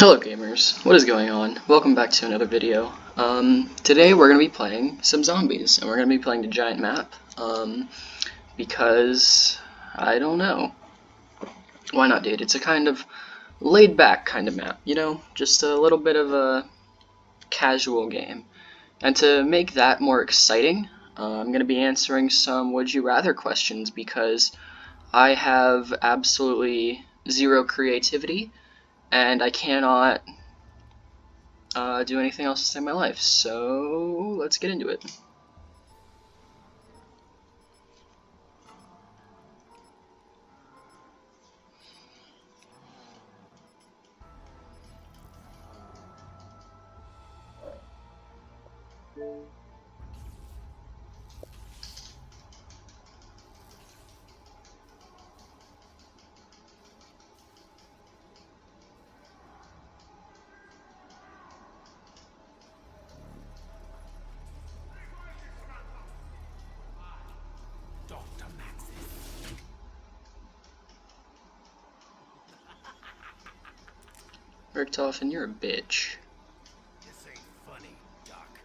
Hello gamers, what is going on? Welcome back to another video. Today we're going to be playing some zombies, and we're going to be playing the giant map, because, I don't know. Why not, dude? It's a kind of laid-back kind of map, you know? Just a little bit of a casual game. And to make that more exciting, I'm going to be answering some would you rather questions, because I have absolutely zero creativity, and I cannot do anything else to save my life, so let's get into it. Richtofen, you're a bitch. This ain't funny, Doc.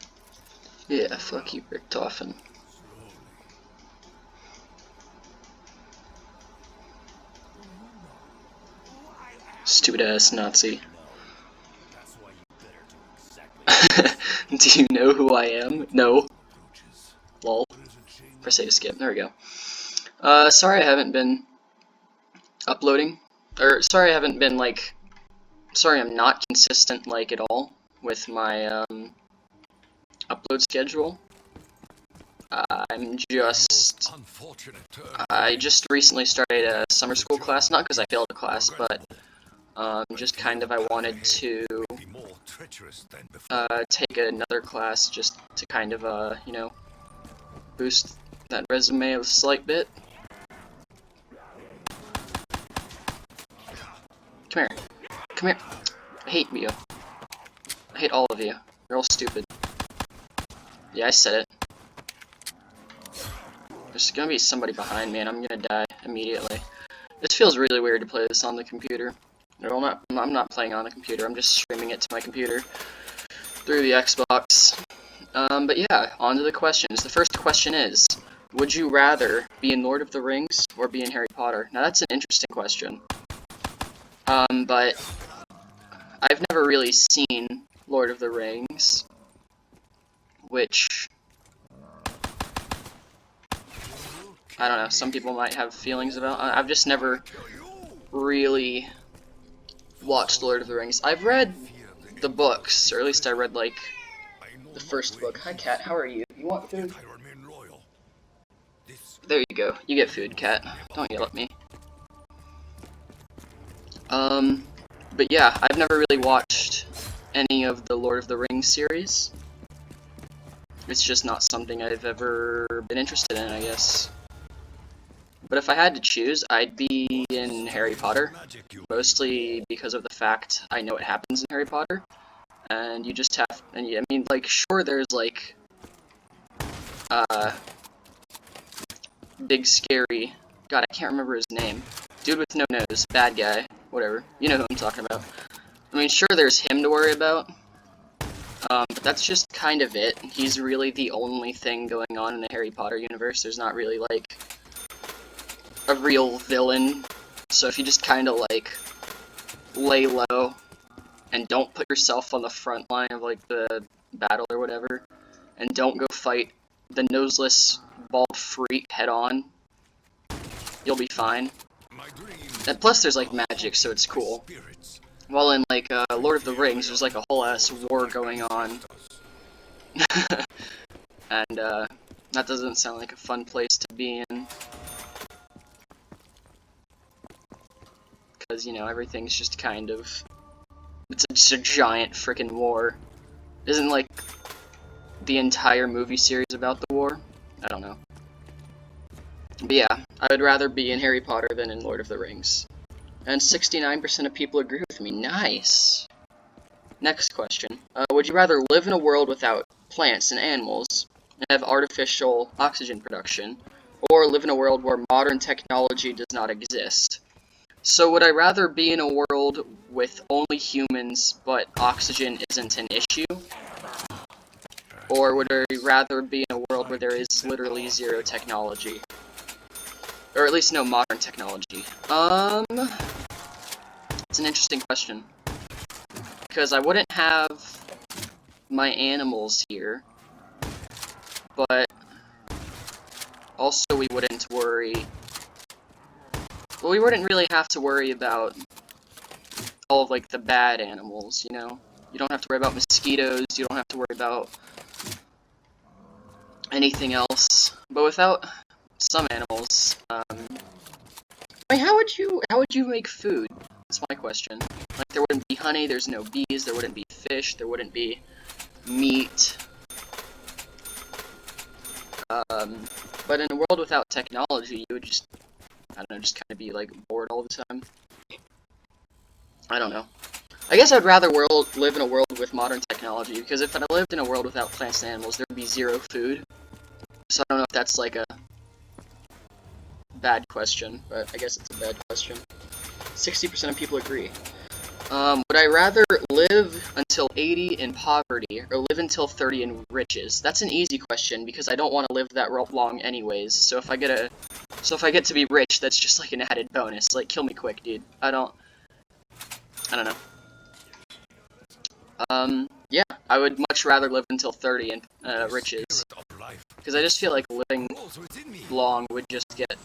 Yeah, fuck you, Richtofen. Stupid ass Nazi. That's why you better do exactly. Do you know who I am? No. Lol. Press A to skip. There we go. Sorry I haven't been uploading. Or, sorry I haven't been, like... Sorry I'm not consistent, like, at all with my, upload schedule. I just recently started a summer school class, not because I failed a class, but just kind of I wanted to take another class just to kind of, you know, boost that resume a slight bit. Come here. Come here. I hate you. I hate all of you. You're all stupid. Yeah, I said it. There's gonna be somebody behind me and I'm gonna die immediately. This feels really weird to play this on the computer. No, I'm not playing on the computer, I'm just streaming it to my computer through the Xbox. But yeah, on to the questions. The first question is, would you rather be in Lord of the Rings or be in Harry Potter? Now that's an interesting question. But I've never really seen Lord of the Rings, which, I don't know, some people might have feelings about. I've just never really watched Lord of the Rings. I've read the books, or at least I read, like, the first book. Hi, Cat, how are you? You want food? There you go. You get food, Cat. Don't yell at me. But yeah, I've never really watched any of the Lord of the Rings series. It's just not something I've ever been interested in, I guess. But if I had to choose, I'd be in Harry Potter, mostly because of the fact I know what happens in Harry Potter, and you just have, and I mean, like, sure, there's, like, big scary, God, I can't remember his name, dude with no nose, bad guy, whatever, you know who I'm talking about. I mean, sure, there's him to worry about, but that's just kind of it. He's really the only thing going on in the Harry Potter universe. There's not really, like, a real villain, so if you just kind of, like, lay low and don't put yourself on the front line of, like, the battle or whatever, and don't go fight the noseless bald freak head on, you'll be fine. And plus there's, like, magic, so it's cool. While in, like, Lord of the Rings, there's, like, a whole ass war going on. And, that doesn't sound like a fun place to be in. Because, you know, everything's just kind of... It's a giant frickin' war. Isn't, like, the entire movie series about the war? I don't know. But yeah, I would rather be in Harry Potter than in Lord of the Rings. And 69% of people agree with me. Nice! Next question. Would you rather live in a world without plants and animals, and have artificial oxygen production, or live in a world where modern technology does not exist? So would I rather be in a world with only humans, but oxygen isn't an issue? Or would I rather be in a world where there is literally zero technology? Or at least no modern technology? It's an interesting question. Because I wouldn't have my animals here, but also we wouldn't worry... Well, we wouldn't really have to worry about all of, like, the bad animals, you know? You don't have to worry about mosquitoes, you don't have to worry about anything else. But without some animals, I mean, how would you make food? That's my question. Like, there wouldn't be honey, there's no bees, there wouldn't be fish, there wouldn't be meat. But in a world without technology, you would just, I don't know, just kind of be, like, bored all the time. I don't know. I guess I'd rather live in a world with modern technology, because if I lived in a world without plants and animals, there would be zero food. So I don't know if that's, like, a bad question, but I guess it's a bad question. 60% of people agree. Would I rather live until 80 in poverty, or live until 30 in riches? That's an easy question, because I don't want to live that long anyways, so if I get to be rich, that's just like an added bonus. Like, kill me quick, dude. I don't know. Yeah, I would much rather live until 30 in riches, because I just feel like living long would just get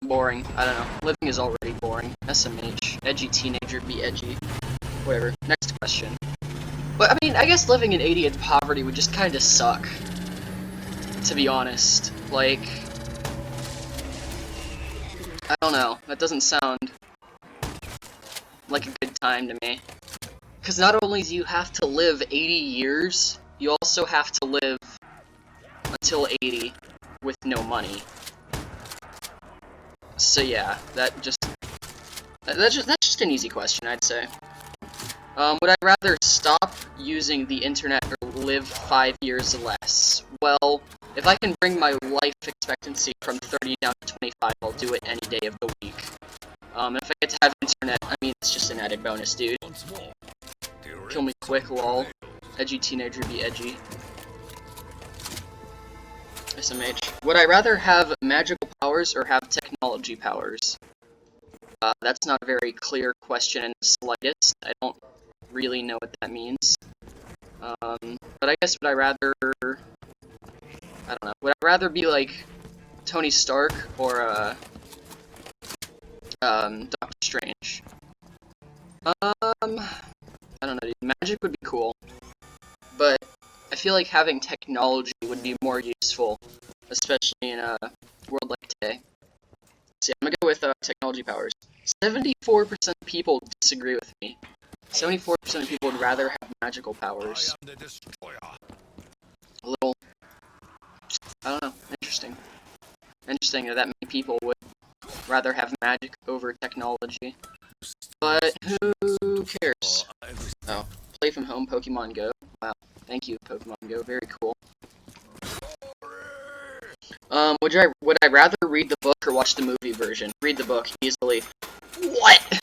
boring. I don't know. Living is already boring. SMH. Edgy teenager, be edgy. Whatever. Next question. But, I mean, I guess living in 80 in poverty would just kind of suck, to be honest. Like, I don't know. That doesn't sound like a good time to me. Because not only do you have to live 80 years, you also have to live until 80 with no money. So yeah, that's just an easy question, I'd say. Would I rather stop using the internet or live 5 years less? Well, if I can bring my life expectancy from 30 down to 25, I'll do it any day of the week. If I get to have internet, I mean, it's just an added bonus, dude. Kill me quick, lol. Edgy teenager, be edgy. SMH. Would I rather have magical powers or have technology powers? That's not a very clear question in the slightest. I don't really know what that means. But I guess would I rather... I don't know. Would I rather be like Tony Stark or Doctor Strange? I don't know, dude. Magic would be cool, but I feel like having technology would be more useful, especially in a world like today. So yeah, I'm gonna go with technology powers. 74% of people disagree with me. 74% of people would rather have magical powers. A little, I don't know, interesting. Interesting that many people would rather have magic over technology. But who cares? Oh, play from home, Pokemon Go. Wow, thank you, Pokemon Go. Very cool. Would I rather read the book or watch the movie version? Read the book easily. What?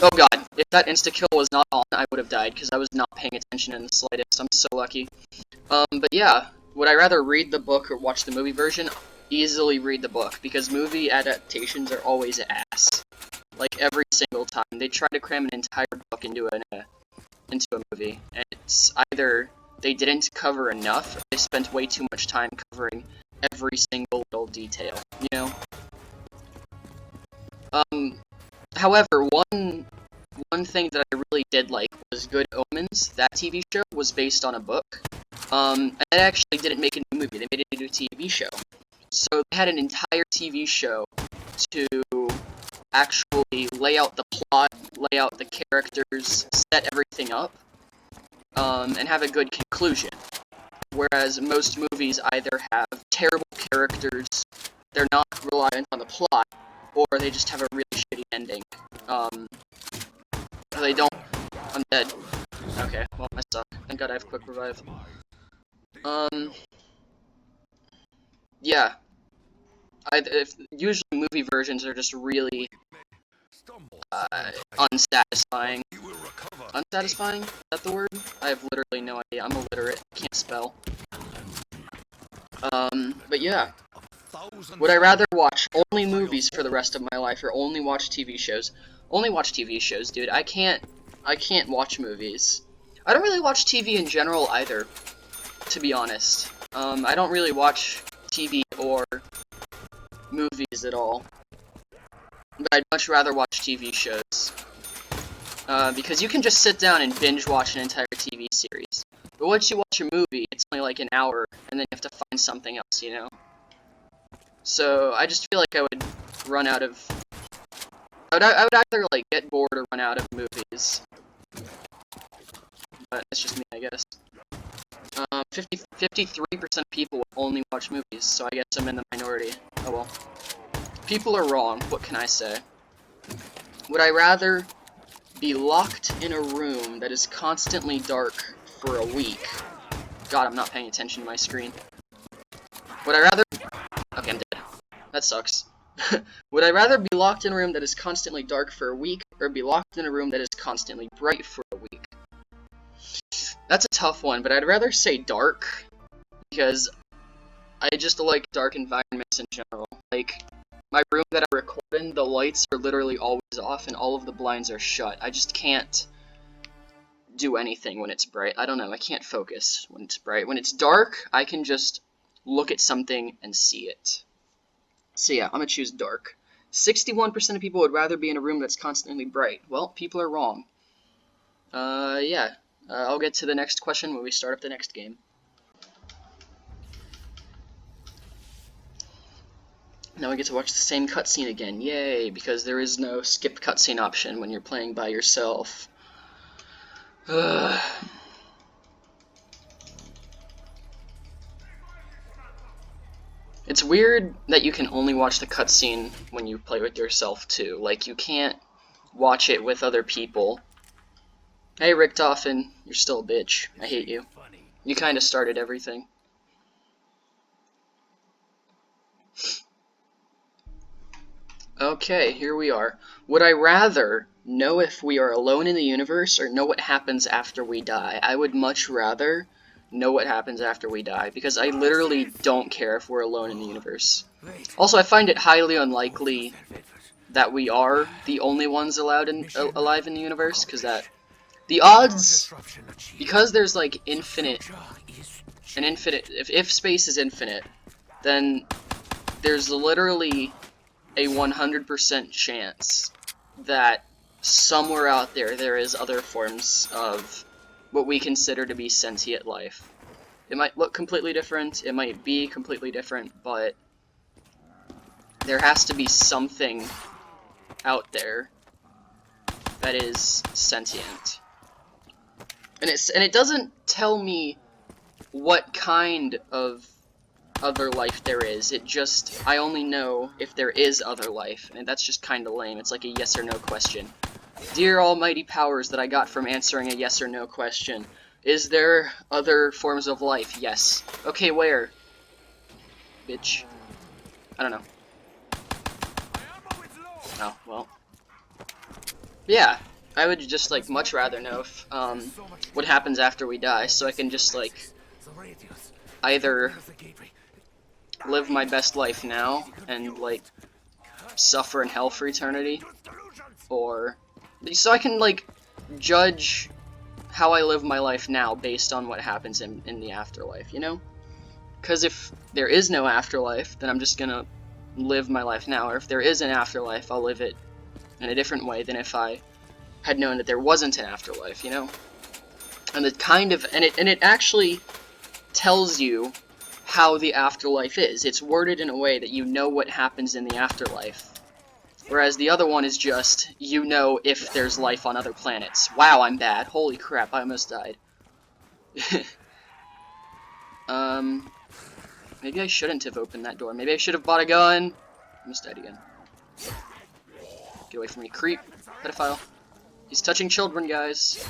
Oh god, if that insta-kill was not on, I would have died, because I was not paying attention in the slightest. I'm so lucky. But yeah, would I rather read the book or watch the movie version? Easily read the book, because movie adaptations are always ass. Like, every single time. They try to cram an entire book into a movie, and it's either they didn't cover enough, or they spent way too much time covering every single little detail, you know? However, one thing that I really did like was Good Omens. That TV show was based on a book. And it actually didn't make a new movie, they made it into a TV show. So they had an entire TV show to actually lay out the plot, lay out the characters, set everything up, and have a good conclusion. Whereas most movies either have terrible characters, they're not reliant on the plot, or they just have a really shitty ending. They don't... I'm dead. Okay, well, I suck. Thank god I have quick revive. Yeah. Usually movie versions are just really unsatisfying. Unsatisfying? Is that the word? I have literally no idea. I'm illiterate. Can't spell. But yeah. Would I rather watch only movies for the rest of my life or only watch TV shows? Only watch TV shows, dude. I can't watch movies. I don't really watch TV in general either, to be honest. I don't really watch TV or movies at all. But I'd much rather watch TV shows. Because you can just sit down and binge watch an entire TV series. But once you watch a movie, it's only like an hour, and then you have to find something else, you know? So, I just feel like I would run out of... I would either, like, get bored or run out of movies. But that's just me, I guess. 53% of people would only watch movies, so I guess I'm in the minority. Oh well. People are wrong, what can I say? Would I rather be locked in a room that is constantly dark for a week? God, I'm not paying attention to my screen. Would I rather... Okay, I'm dead. That sucks. Would I rather be locked in a room that is constantly dark for a week, or be locked in a room that is constantly bright for a week? That's a tough one, but I'd rather say dark, because I just like dark environments in general. Like, my room that I record in, the lights are literally always off and all of the blinds are shut. I just can't do anything when it's bright. I don't know, I can't focus when it's bright. When it's dark, I can just look at something and see it. So yeah, I'm gonna choose dark. 61% of people would rather be in a room that's constantly bright. Well, people are wrong. Yeah. I'll get to the next question when we start up the next game. Now we get to watch the same cutscene again. Yay, because there is no skip cutscene option when you're playing by yourself. It's weird that you can only watch the cutscene when you play with yourself, too. Like, you can't watch it with other people. Hey, Richtofen, you're still a bitch. I hate you. You kinda started everything. Okay, here we are. Would I rather know if we are alone in the universe or know what happens after we die? I would much rather know what happens after we die, because I literally don't care if we're alone in the universe. Also, I find it highly unlikely that we are the only ones alive in the universe, because the odds, because there's like if space is infinite, then there's literally a 100% chance that somewhere out there is other forms of what we consider to be sentient life. It might look completely different, it might be completely different, but there has to be something out there that is sentient. And it doesn't tell me what kind of other life there is. It just, I only know if there is other life, and that's just kinda lame. It's like a yes or no question. Dear almighty powers that I got from answering a yes or no question, is there other forms of life? Yes. Okay, where? Bitch. I don't know. Oh, well. Yeah, I would just, like, much rather know if, what happens after we die, so I can just, like, either live my best life now and, like, suffer in hell for eternity, or so I can, like, judge how I live my life now based on what happens in the afterlife, you know? Because if there is no afterlife, then I'm just gonna live my life now, or if there is an afterlife, I'll live it in a different way than if I had known that there wasn't an afterlife, you know? And it kind of, and it actually tells you how the afterlife is. It's worded in a way that you know what happens in the afterlife. Whereas the other one is just, you know if there's life on other planets. Wow, I'm bad. Holy crap, I almost died. Maybe I shouldn't have opened that door. Maybe I should have bought a gun. I almost died again. Get away from me, creep. Pedophile. He's touching children, guys.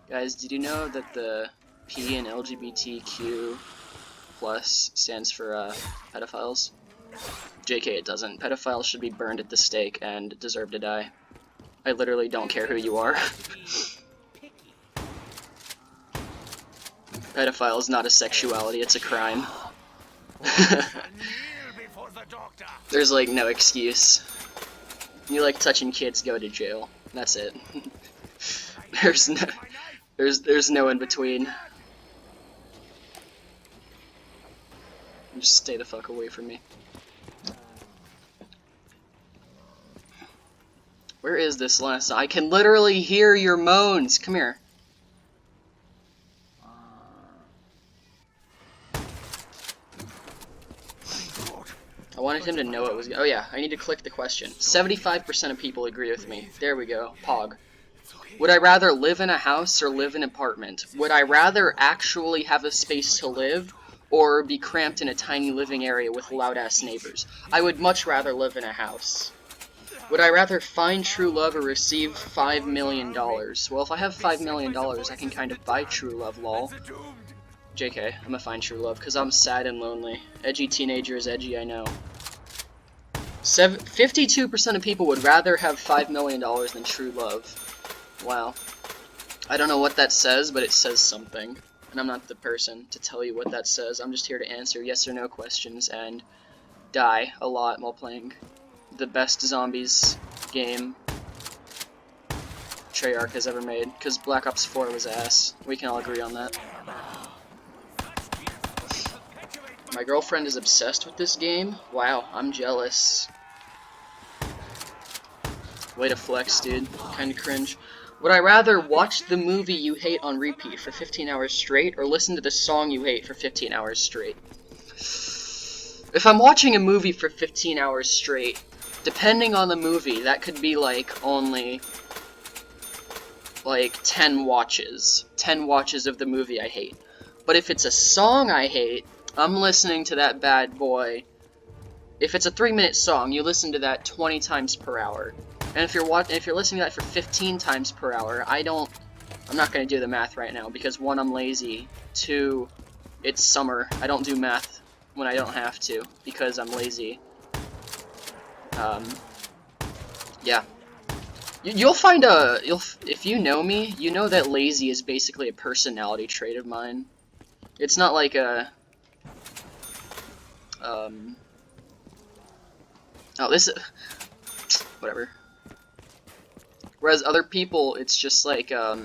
Guys, did you know that the P in LGBTQ+ stands for pedophiles? JK, it doesn't. Pedophiles should be burned at the stake and deserve to die. I literally don't care who you are. Pedophile is not a sexuality, it's a crime. There's like no excuse. You like touching kids, go to jail. That's it. there's no in between. Just stay the fuck away from me. Where is this last? I can literally hear your moans. Come here. I wanted him to know it was. Oh yeah, I need to click the question. 75% of people agree with me. There we go. Pog. Would I rather live in a house or live in an apartment? Would I rather actually have a space to live or be cramped in a tiny living area with loud-ass neighbors? I would much rather live in a house. Would I rather find true love or receive $5 million? Well, if I have $5 million, I can kind of buy true love, lol. JK, I'm gonna find true love, because I'm sad and lonely. Edgy teenager is edgy, I know. 52% of people would rather have $5 million than true love. Wow. I don't know what that says, but it says something. And I'm not the person to tell you what that says. I'm just here to answer yes or no questions and die a lot while playing the best zombies game Treyarch has ever made, because Black Ops 4 was ass. We can all agree on that. My girlfriend is obsessed with this game. Wow, I'm jealous. Way to flex, dude. Kinda cringe. Would I rather watch the movie you hate on repeat for 15 hours straight, or listen to the song you hate for 15 hours straight? If I'm watching a movie for 15 hours straight, depending on the movie, that could be like only like 10 watches. 10 watches of the movie I hate. But if it's a song I hate, I'm listening to that bad boy. If it's a 3-minute song, you listen to that 20 times per hour. And if you're listening to that for 15 times per hour, I'm not going to do the math right now, because 1, I'm lazy, 2, it's summer. I don't do math when I don't have to, because I'm lazy. Yeah. You'll find if you know me, you know that lazy is basically a personality trait of mine. It's not like a, oh, this is, whatever. Whereas other people, it's just like, I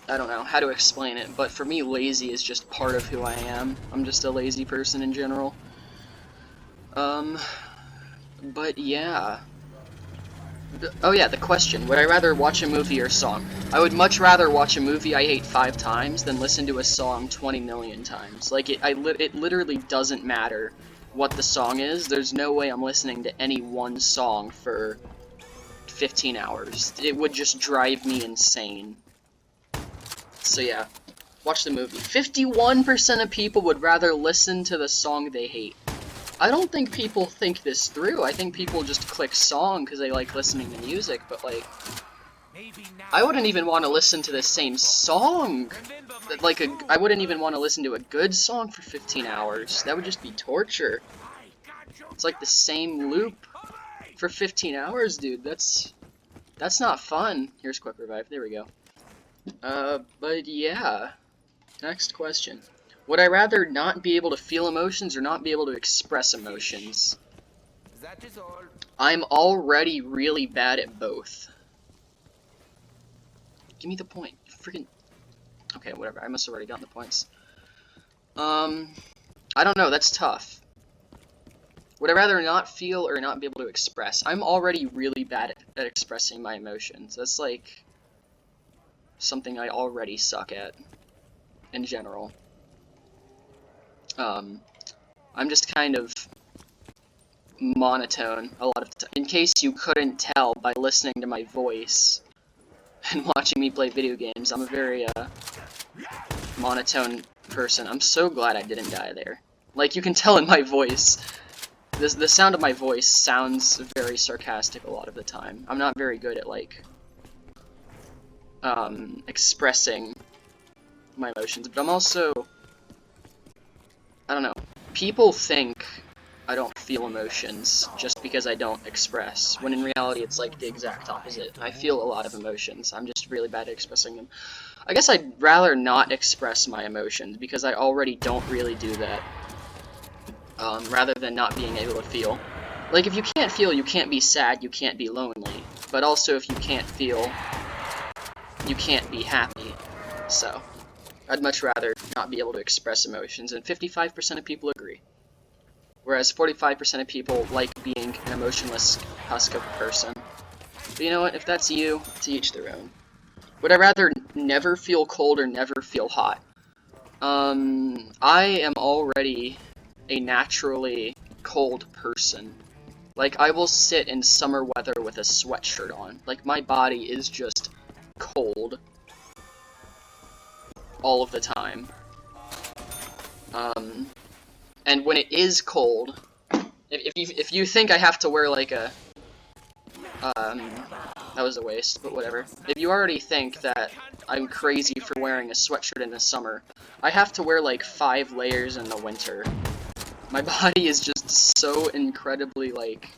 don't know how to explain it, but for me, lazy is just part of who I am. I'm just a lazy person in general. But yeah. Oh yeah, the question, would I rather watch a movie or a song? I would much rather watch a movie I hate 5 times than listen to a song 20 million times. Like, it literally doesn't matter what the song is. There's no way I'm listening to any one song for 15 hours. It would just drive me insane. So yeah, watch the movie. 51% of people would rather listen to the song they hate. I don't think people think this through. I think people just click song because they like listening to music, but like, I wouldn't even want to listen to the same song. I wouldn't even want to listen to a good song for 15 hours. That would just be torture. It's like the same loop for 15 hours, dude. That's not fun. Here's quick revive. There we go. But yeah. Next question. Would I rather not be able to feel emotions or not be able to express emotions? I'm already really bad at both. Give me the point. Freaking. Okay, whatever. I must have already gotten the points. I don't know. That's tough. Would I rather not feel or not be able to express? I'm already really bad at expressing my emotions. That's like something I already suck at in general. I'm just kind of monotone a lot of the time. In case you couldn't tell by listening to my voice and watching me play video games, I'm a very monotone person. I'm so glad I didn't die there. Like, you can tell in my voice. The sound of my voice sounds very sarcastic a lot of the time. I'm not very good at, like, expressing my emotions, but I'm also, I don't know. people think I don't feel emotions just because I don't express, when in reality it's like the exact opposite. I feel a lot of emotions, I'm just really bad at expressing them. I guess I'd rather not express my emotions, because I already don't really do that, rather than not being able to feel. Like, if you can't feel, you can't be sad, you can't be lonely, but also if you can't feel, you can't be happy. So, I'd much rather not be able to express emotions, and 55% of people agree. Whereas 45% of people like being an emotionless husk of a person. But you know what, if that's you, to each their own. Would I rather never feel cold or never feel hot? I am already a naturally cold person. Like, I will sit in summer weather with a sweatshirt on. Like, my body is just cold all of the time. And when it is cold, if you think I have to wear like a, that was a waste, but whatever. If you already think that I'm crazy for wearing a sweatshirt in the summer, I have to wear like 5 layers in the winter. My body is just so incredibly, like,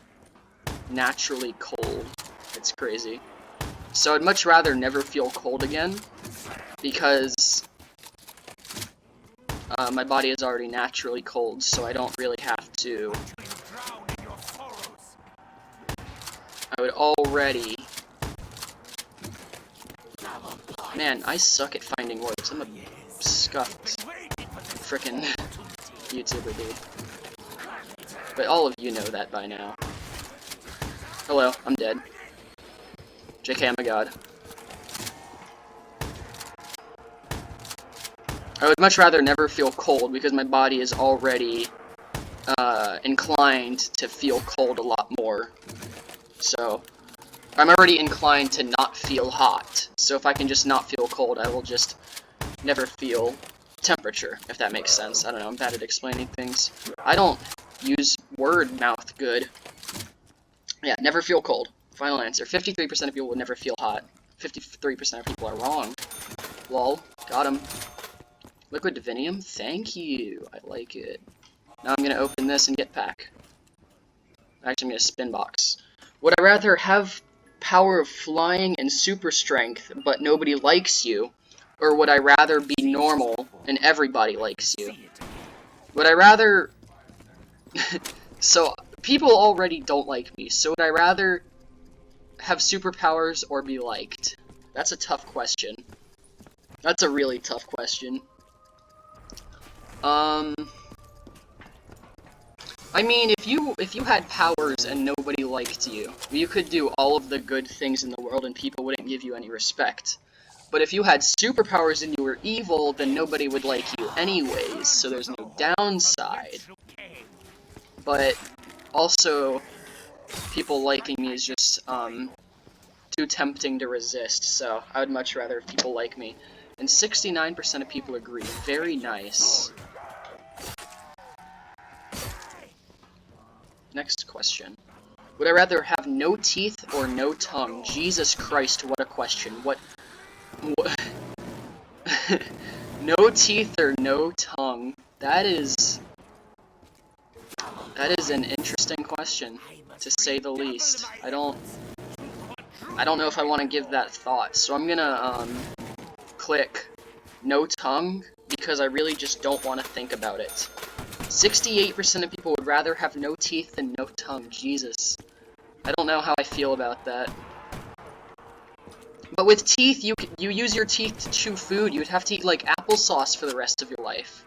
naturally cold. It's crazy. So I'd much rather never feel cold again, because my body is already naturally cold, so I don't really have to. I would already... Man, I suck at finding words. I'm a scuffed frickin' YouTuber, dude. But all of you know that by now. Hello, I'm dead. JK, I'm a god. I would much rather never feel cold, because my body is already inclined to feel cold a lot more. So, I'm already inclined to not feel hot. So if I can just not feel cold, I will just never feel temperature, if that makes sense. I don't know, I'm bad at explaining things. I don't use word mouth good. Yeah, never feel cold. Final answer. 53% of people would never feel hot. 53% of people are wrong. Lol. Got him. Liquid Divinium? Thank you. I like it. Now I'm gonna open this and get pack. Actually, I'm gonna spin box. Would I rather have power of flying and super strength, but nobody likes you? Or would I rather be normal and everybody likes you? Would I rather... So, people already don't like me, so would I rather have superpowers or be liked? That's a tough question. That's a really tough question. I mean, if you had powers and nobody liked you, you could do all of the good things in the world and people wouldn't give you any respect. But if you had superpowers and you were evil, then nobody would like you anyways, so there's no downside. But also, people liking me is just too tempting to resist, so I would much rather if people like me. And 69% of people agree. Very nice. Next question. Would I rather have no teeth or no tongue? Jesus Christ, what a question. What no teeth or no tongue? That is an interesting question, to say the least. I don't know if I want to give that thought, so I'm gonna click no tongue, because I really just don't want to think about it. 68% of people would rather have no teeth than no tongue. Jesus. I don't know how I feel about that. But with teeth, you use your teeth to chew food. You'd have to eat, like, applesauce for the rest of your life.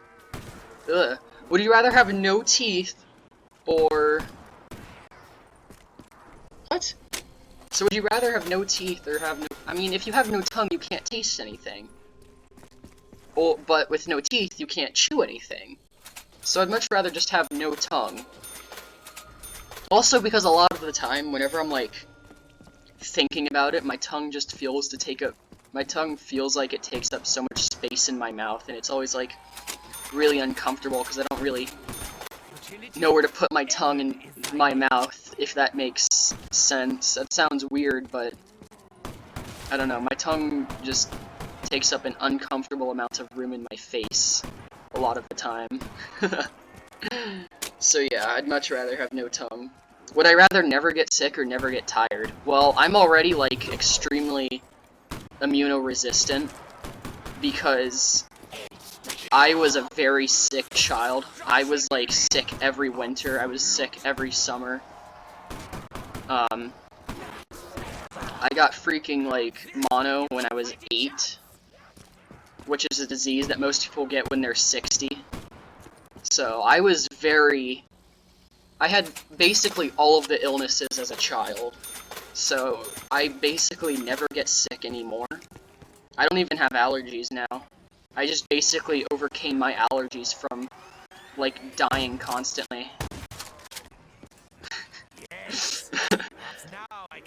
Ugh. Would you rather have no teeth, or... What? So would you rather have no teeth, or have no... I mean, if you have no tongue, you can't taste anything. But with no teeth, you can't chew anything. So I'd much rather just have no tongue. Also, because a lot of the time, whenever I'm, like, thinking about it, my tongue just feels to take up... My tongue feels like it takes up so much space in my mouth, and it's always, like, really uncomfortable, because I don't really know where to put my tongue in my mouth, if that makes sense. That sounds weird, but... I don't know, my tongue just takes up an uncomfortable amount of room in my face a lot of the time. So yeah, I'd much rather have no tongue. Would I rather never get sick or never get tired? Well, I'm already, like, extremely immunoresistant because I was a very sick child. I was, like, sick every winter. I was sick every summer. I got freaking, like, mono when I was 8, which is a disease that most people get when they're 60. So I was I had basically all of the illnesses as a child, so I basically never get sick anymore. I don't even have allergies now. I just basically overcame my allergies from, like, dying constantly.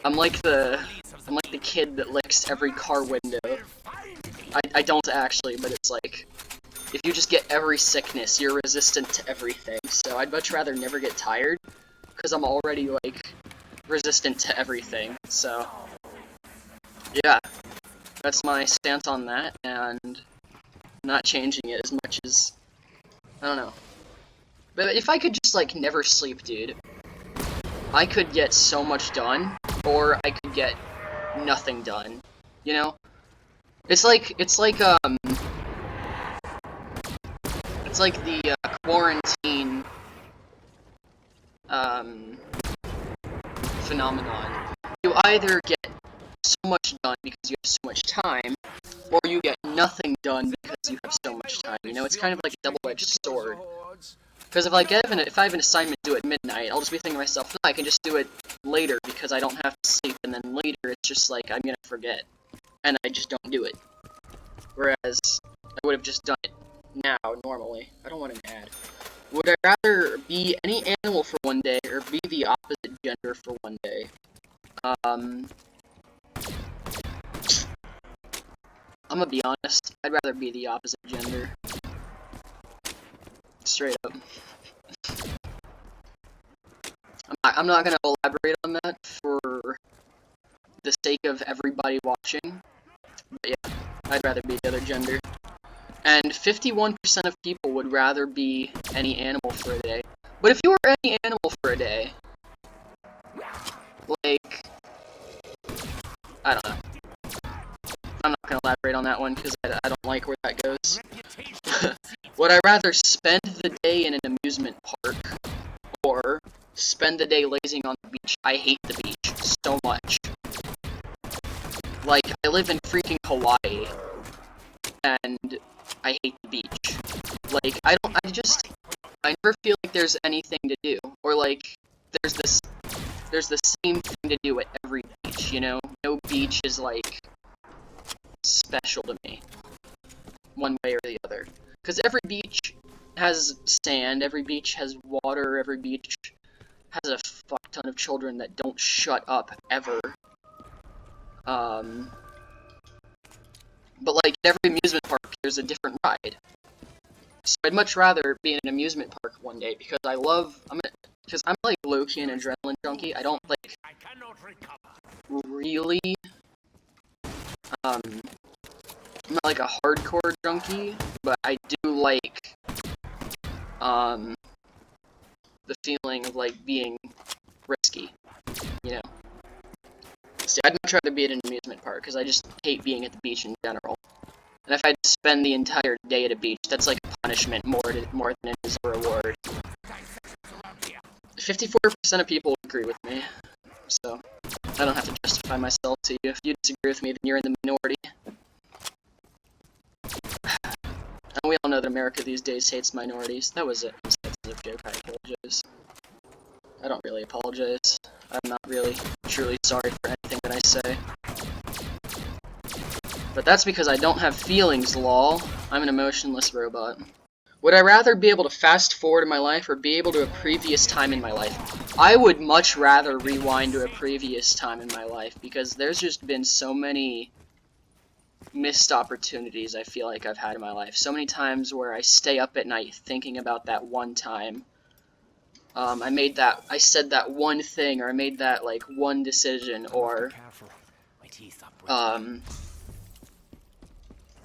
I'm like the kid that licks every car window. I don't actually, but it's like, if you just get every sickness, you're resistant to everything. So I'd much rather never get tired, because I'm already, like, resistant to everything. So, yeah, that's my stance on that, and not changing it as much as, I don't know. But if I could just, like, never sleep, dude, I could get so much done, or I could get nothing done, you know? It's like the quarantine phenomenon. You either get so much done because you have so much time, or you get nothing done because you have so much time. You know, it's kind of like a double-edged sword. Because if I have an assignment due at midnight, I'll just be thinking to myself, no, I can just do it later because I don't have to sleep, and then later it's just like I'm gonna forget, and I just don't do it. Whereas I would have just done it now, normally. I don't want an ad. Would I rather be any animal for one day, or be the opposite gender for one day? I'm gonna be honest, I'd rather be the opposite gender. Straight up. I'm not gonna elaborate on that for the sake of everybody watching, but yeah, I'd rather be the other gender. And 51% of people would rather be any animal for a day. But if you were any animal for a day, like, I don't know. I'm not gonna elaborate on that one because I don't like where that goes. Would I rather spend the day in an amusement park, or spend the day lazing on the beach? I hate the beach so much. Like, I live in freaking Hawaii, and I hate the beach. Like, I never feel like there's anything to do, or like, there's the same thing to do at every beach, you know? No beach is, like, special to me, one way or the other. Because every beach has sand, every beach has water, every beach has a fuck ton of children that don't shut up, ever. But, like, at every amusement park, there's a different ride. So I'd much rather be in an amusement park one day, because I'm like low-key an adrenaline junkie. I don't, like, really, I'm not like a hardcore junkie, but I do like, the feeling of, like, being risky, you know? So I'd much rather be at an amusement park, because I just hate being at the beach in general. And if I had to spend the entire day at a beach, that's like a punishment more than it is a reward. 54% of people agree with me, so I don't have to justify myself to you. If you disagree with me, then you're in the minority. And we all know that America these days hates minorities. That was a sensitive joke, I apologize. I don't really apologize. I'm not really truly sorry for anything that I say. But that's because I don't have feelings, lol. I'm an emotionless robot. Would I rather be able to fast forward in my life, or be able to a previous time in my life? I would much rather rewind to a previous time in my life, because there's just been so many missed opportunities I feel like I've had in my life. So many times where I stay up at night thinking about that one time. I said that one thing, or I made that, like, one decision, or,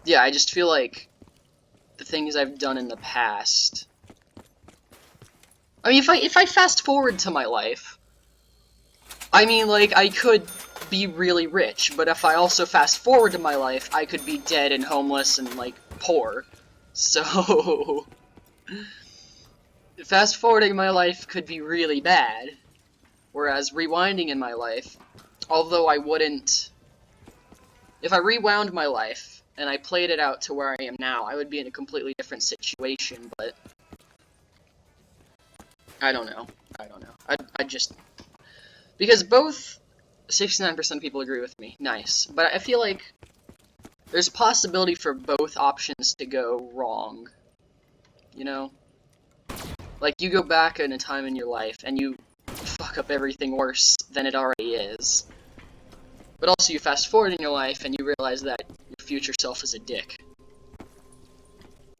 yeah, I just feel like the things I've done in the past I mean, if I fast forward to my life, I mean, like, I could be really rich, but if I also fast forward to my life, I could be dead and homeless and, like, poor. So, fast forwarding my life could be really bad, whereas rewinding in my life, although I wouldn't... If I rewound my life, and I played it out to where I am now, I would be in a completely different situation, but... I don't know. I just... Because both 69% of people agree with me. Nice. But I feel like there's a possibility for both options to go wrong. You know? Like, you go back in a time in your life, and you fuck up everything worse than it already is. But also you fast forward in your life, and you realize that your future self is a dick.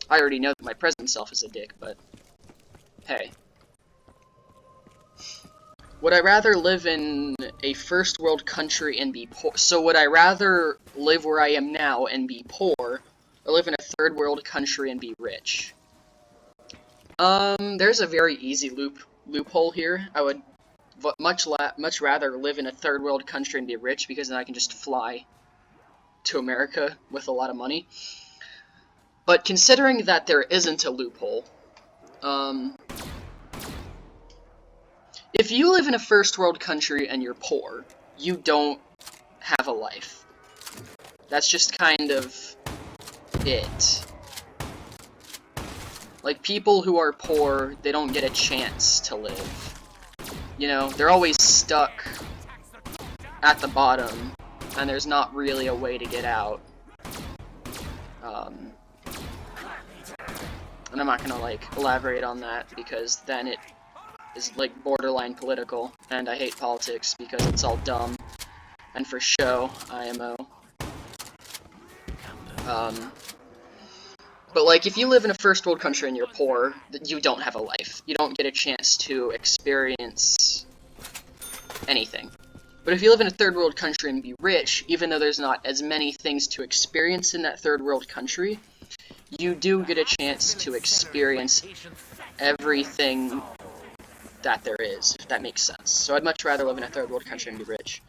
I already know that my present self is a dick, but... Hey. Would I rather live in a first world country and be poor? So would I rather live where I am now and be poor, or live in a third world country and be rich? There's a very easy loophole here. I would much rather live in a third world country and be rich, because then I can just fly to America with a lot of money. But considering that there isn't a loophole, if you live in a first world country and you're poor, you don't have a life. That's just kind of it. Like, people who are poor, they don't get a chance to live. You know, they're always stuck at the bottom, and there's not really a way to get out. And I'm not gonna, like, elaborate on that, because then it is, like, borderline political, and I hate politics because it's all dumb and for show, IMO. But, like, if you live in a first world country and you're poor, you don't have a life. You don't get a chance to experience anything. But if you live in a third world country and be rich, even though there's not as many things to experience in that third world country, you do get a chance to experience everything that there is, if that makes sense. So I'd much rather live in a third world country and be rich.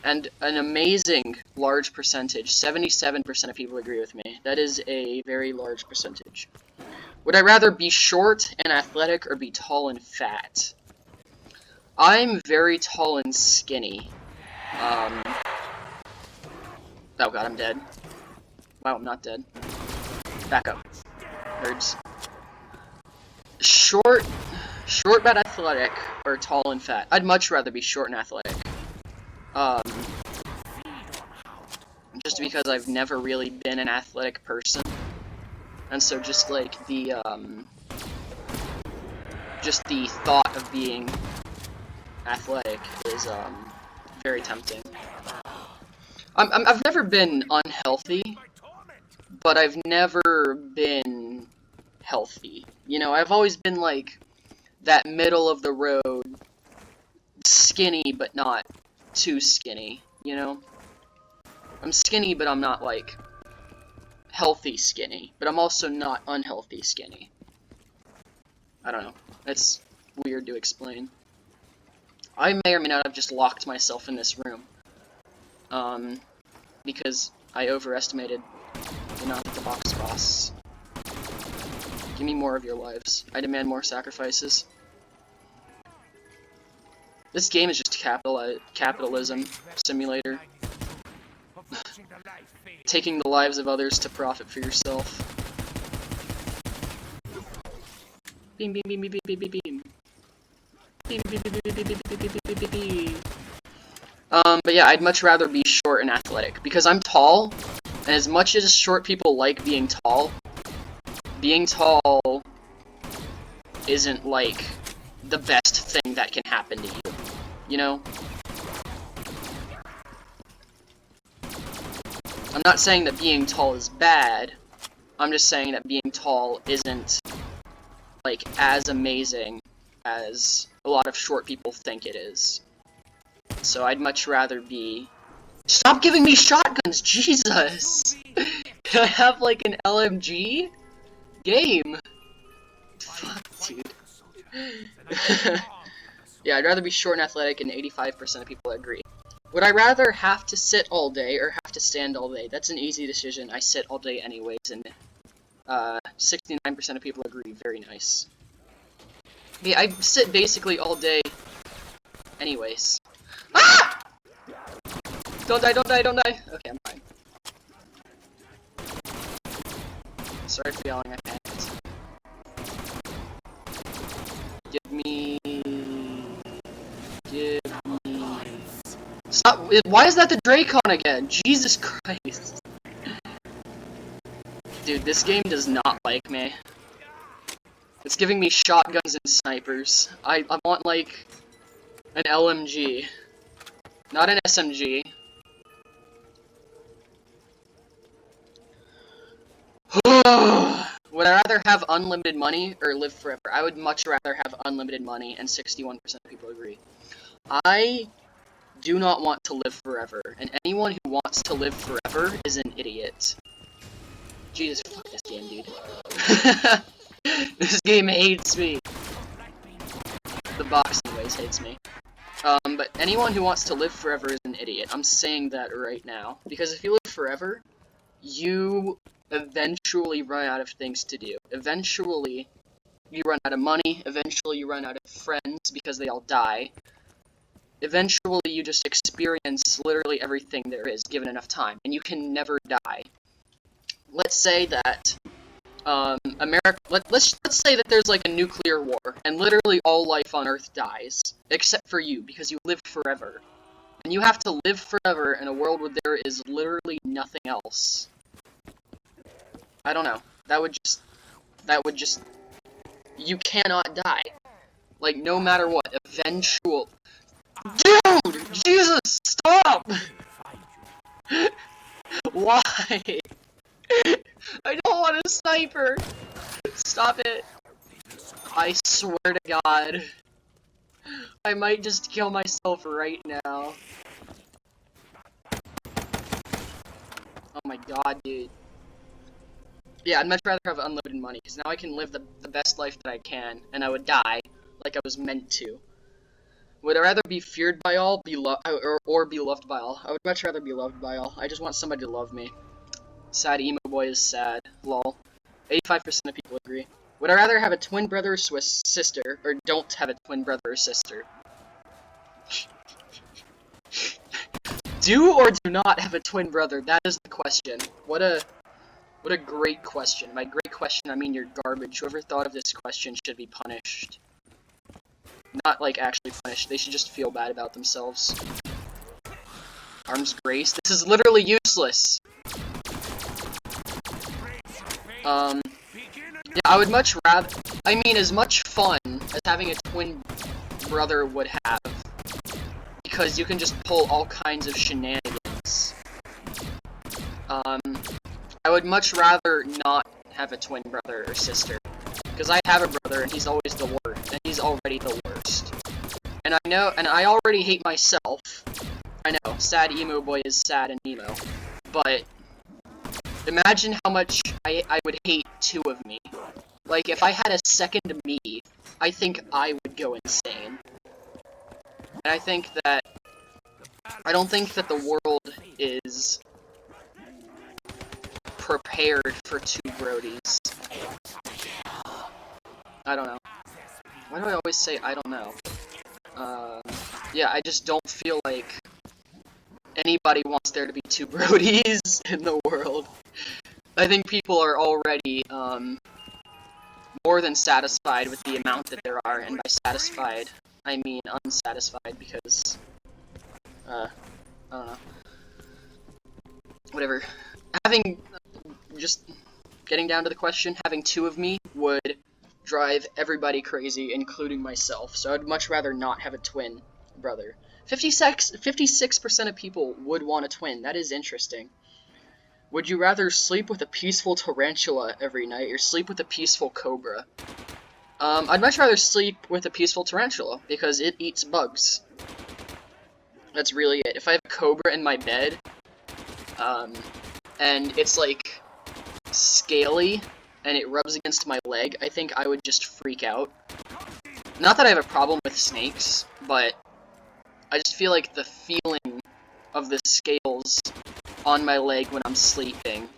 And an amazing large percentage, 77% of people agree with me. That is a very large percentage. Would I rather be short and athletic or be tall and fat? I'm very tall and skinny. Oh god, I'm dead. Wow, I'm not dead. Back up. Nerds. Short but athletic, or tall and fat? I'd much rather be short and athletic. Just because I've never really been an athletic person. And so just like the thought of being athletic is very tempting. I've never been unhealthy, but I've never been healthy. You know, I've always been like that middle of the road, skinny but not too skinny, you know? I'm skinny, but I'm not like healthy skinny, but I'm also not unhealthy skinny. I don't know. It's weird to explain. I may or may not have just locked myself in this room. Because I overestimated the amount that the box costs. Give me more of your lives. I demand more sacrifices. This game is just capitalism simulator. Taking the lives of others to profit for yourself. Beam, beam, beam, beam, beam, beam, beam. Beam, beam, beam, beam, beam, beam, beam, beam, beam. But yeah, I'd much rather be short and athletic, because I'm tall, and as much as short people like being tall isn't, like, the best thing that can happen to you, you know? I'm not saying that being tall is bad, I'm just saying that being tall isn't, like, as amazing as a lot of short people think it is. So I'd much rather be... Stop giving me shotguns, Jesus! Can I have, like, an LMG? Game? Fuck, dude. Yeah, I'd rather be short and athletic, and 85% of people agree. Would I rather have to sit all day or have to stand all day? That's an easy decision. I sit all day anyways, and 69% of people agree. Very nice. Yeah, I sit basically all day anyways. Ah! Don't die, don't die, don't die! Okay, I'm fine. Sorry for yelling, I panicked. Give me... Stop! Why is that the Dracon again? Jesus Christ. Dude, this game does not like me. It's giving me shotguns and snipers. I want, like, an LMG. Not an SMG. Would I rather have unlimited money or live forever? I would much rather have unlimited money, and 61% of people agree. I do not want to live forever, and anyone who wants to live forever is an idiot. Jesus, fuck this game, dude. This game hates me. The box, anyways, hates me. But anyone who wants to live forever is an idiot. I'm saying that right now. Because if you live forever, you eventually run out of things to do. Eventually, you run out of money. Eventually, you run out of friends because they all die. Eventually, you just experience literally everything there is, given enough time. And you can never die. Let's say that let's say that there's like a nuclear war, and literally all life on Earth dies, except for you, because you lived forever. And you have to live forever in a world where there is literally nothing else. I don't know. That would just, you cannot die. Like, no matter what, eventual... Dude! Jesus, stop! Why? I don't want a sniper! Stop it. I swear to God. I might just kill myself right now. Oh my god, dude. Yeah, I'd much rather have unlimited money, because now I can live the best life that I can, and I would die like I was meant to. Would I rather be feared by all, or be loved by all? I would much rather be loved by all. I just want somebody to love me. Sad emo boy is sad. Lol. 85% of people agree. Would I rather have a twin brother or sister, or don't have a twin brother or sister? Do or do not have a twin brother? That is the question. What a great question. By great question, I mean you're garbage. Whoever thought of this question should be punished. Not, like, actually punished. They should just feel bad about themselves. Arms grace? This is literally useless! Yeah, I would much rather... I mean, as much fun as having a twin brother would have. Because you can just pull all kinds of shenanigans. I would much rather not have a twin brother or sister. Because I have a brother, and he's always the worst. And he's already the worst. And I know, and I already hate myself. I know, sad emo boy is sad and emo. But imagine how much I would hate two of me. Like, if I had a second me, I think I would go insane. And I think that... I don't think that the world is prepared for two Brodies. I don't know. Why do I always say I don't know? Yeah, I just don't feel like anybody wants there to be two Brodies in the world. I think people are already, more than satisfied with the amount that there are, and by satisfied, I mean unsatisfied, because, I don't know. Whatever. Just getting down to the question, having two of me would drive everybody crazy, including myself, so I'd much rather not have a twin brother. 56% of people would want a twin. That is interesting. Would you rather sleep with a peaceful tarantula every night, or sleep with a peaceful cobra? I'd much rather sleep with a peaceful tarantula, because it eats bugs. That's really it. If I have a cobra in my bed, and it's, like, scaly, and it rubs against my leg, I think I would just freak out. Not that I have a problem with snakes, but I just feel like the feeling of the scales on my leg when I'm sleeping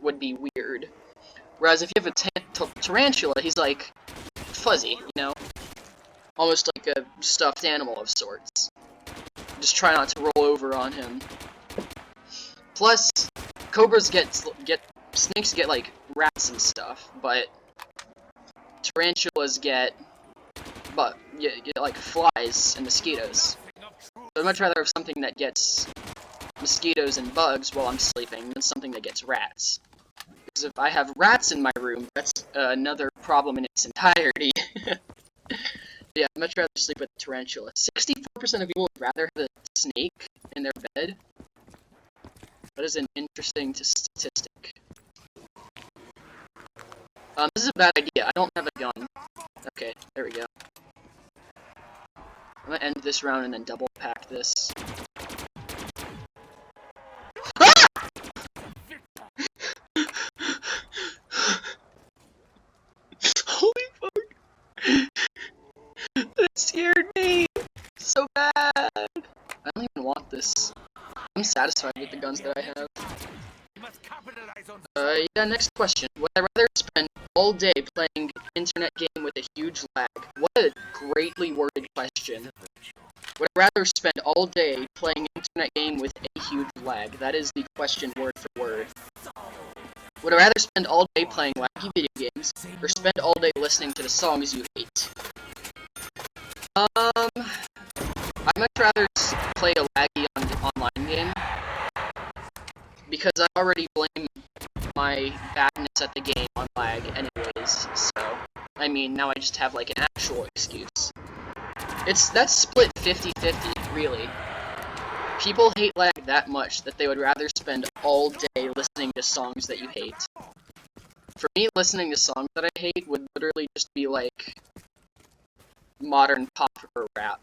would be weird. Whereas if you have a tarantula, he's like fuzzy, you know? Almost like a stuffed animal of sorts. Just try not to roll over on him. Plus, cobras snakes get like rats and stuff, but tarantulas get like flies and mosquitoes. So I'd much rather have something that gets mosquitoes and bugs while I'm sleeping than something that gets rats. Because if I have rats in my room, that's another problem in its entirety. Yeah, I'd much rather sleep with a tarantula. 64% of people would rather have a snake in their bed. That is an interesting statistic. This is a bad idea. I don't have a gun. Okay, there we go. I'm gonna end this round and then double pack this. Ah! Holy fuck! That scared me so bad. I don't even want this. I'm satisfied with the guns that I have. Yeah, next question. Would I rather spend all day playing internet game with a huge lag? What a greatly worded question. Would I rather spend all day playing internet game with a huge lag? That is the question word for word. Would I rather spend all day playing laggy video games, or spend all day listening to the songs you hate? I'd much rather play a laggy online game, because I already blame my badness at the game on lag anyways, so, I mean, now I just have, like, an actual excuse. That's split 50-50, really. People hate lag that much that they would rather spend all day listening to songs that you hate. For me, listening to songs that I hate would literally just be, like, modern pop or rap.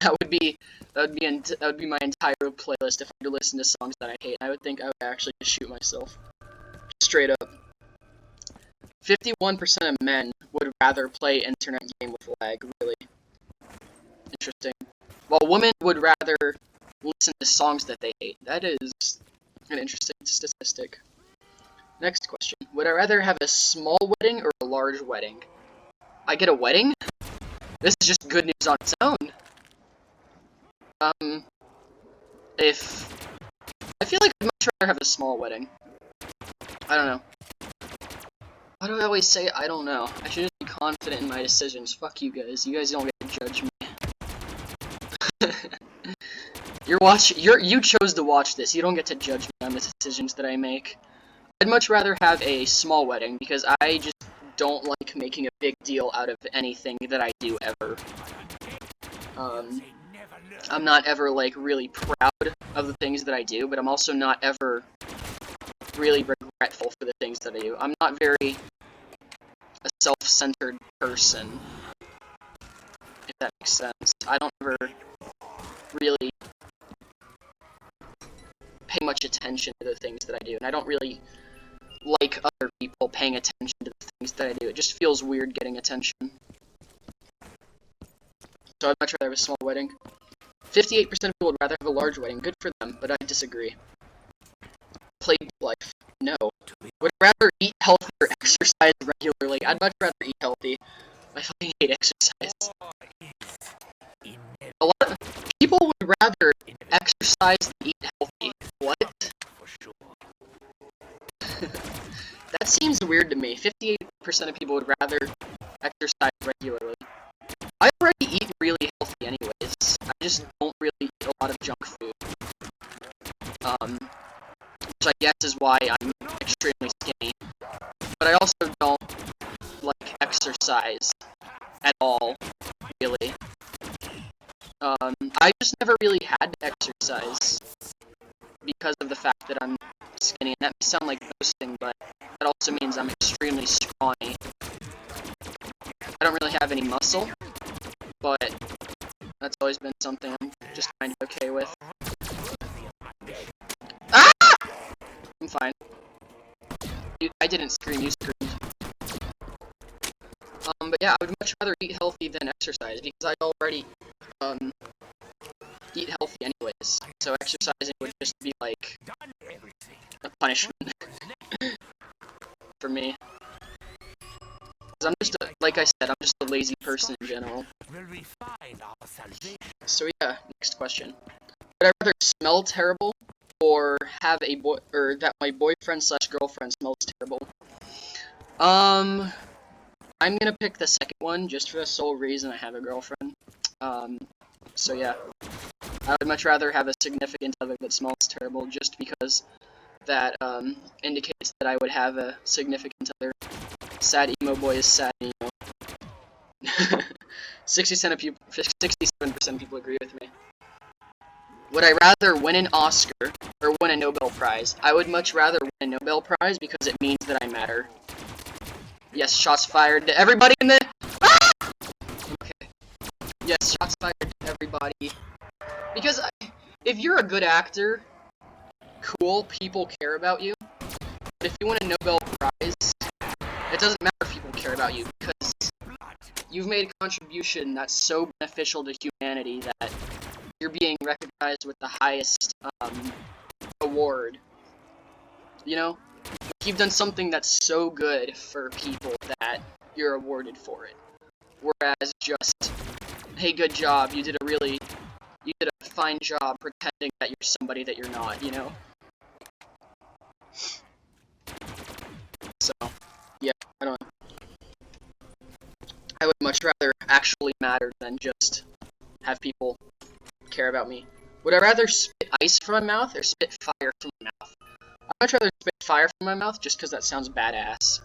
That would be my entire playlist if I had to listen to songs that I hate. I would think I would actually just shoot myself. Straight up. 51% of men would rather play internet game with lag, really. Interesting. While women would rather listen to songs that they hate. That is an interesting statistic. Next question. Would I rather have a small wedding or a large wedding? I get a wedding? This is just good news on its own. I feel like I'd much rather have a small wedding. I don't know. Why do I always say I don't know? I should just be confident in my decisions. Fuck you guys. You guys don't get to judge me. You chose to watch this. You don't get to judge me on the decisions that I make. I'd much rather have a small wedding because I just don't like making a big deal out of anything that I do ever. I'm not ever, like, really proud of the things that I do, but I'm also not ever really regretful for the things that I do. I'm not very a self-centered person, if that makes sense. I don't ever really pay much attention to the things that I do, and I don't really like other people paying attention to the things that I do. It just feels weird getting attention. So I'd much rather have a small wedding. 58% of people would rather have a large wedding. Good for them, but I disagree. Plague life. No. Would I rather eat healthy or exercise regularly? I'd much rather eat healthy. I fucking hate exercise. A lot of people would rather exercise than eat healthy. What? That seems weird to me. 58% of people would rather exercise regularly. I already eat really healthy anyways. I just don't really eat a lot of junk food. Which I guess is why I'm extremely skinny. But I also don't like exercise at all, really. I just never really had to exercise because of the fact that I'm skinny, and that may sound like boasting, but that also means I'm extremely scrawny. I don't really have any muscle, but that's always been something I'm just kind of okay with. Ah! I'm fine. I didn't scream, you screamed. But yeah, I would much rather eat healthy than exercise, because I already, eat healthy anyways. So exercising would just be, like, a punishment for me. Because I'm just, like I said, I'm just a lazy person in general. So yeah, next question. Would I rather smell terrible, or have a or that my boyfriend slash girlfriend smells terrible? I'm gonna pick the second one, just for the sole reason I have a girlfriend. So yeah. I would much rather have a significant other that smells terrible, just because that, indicates that I would have a significant other. Sad emo boy is sad emo. 67% of people agree with me. Would I rather win an Oscar or win a Nobel Prize? I would much rather win a Nobel Prize because it means that I matter. Yes, shots fired to everybody in the... Ah! Okay. Yes, shots fired to everybody. Because if you're a good actor, cool, people care about you. But if you win a Nobel Prize, it doesn't matter if people care about you, because you've made a contribution that's so beneficial to humanity that you're being recognized with the highest award. You know? Like, you've done something that's so good for people that you're awarded for it. Whereas just, hey, good job, you did a fine job pretending that you're somebody that you're not, you know? So, yeah, I don't know. I would much rather actually matter than just have people care about me. Would I rather spit ice from my mouth or spit fire from my mouth? I'd much rather spit fire from my mouth just because that sounds badass.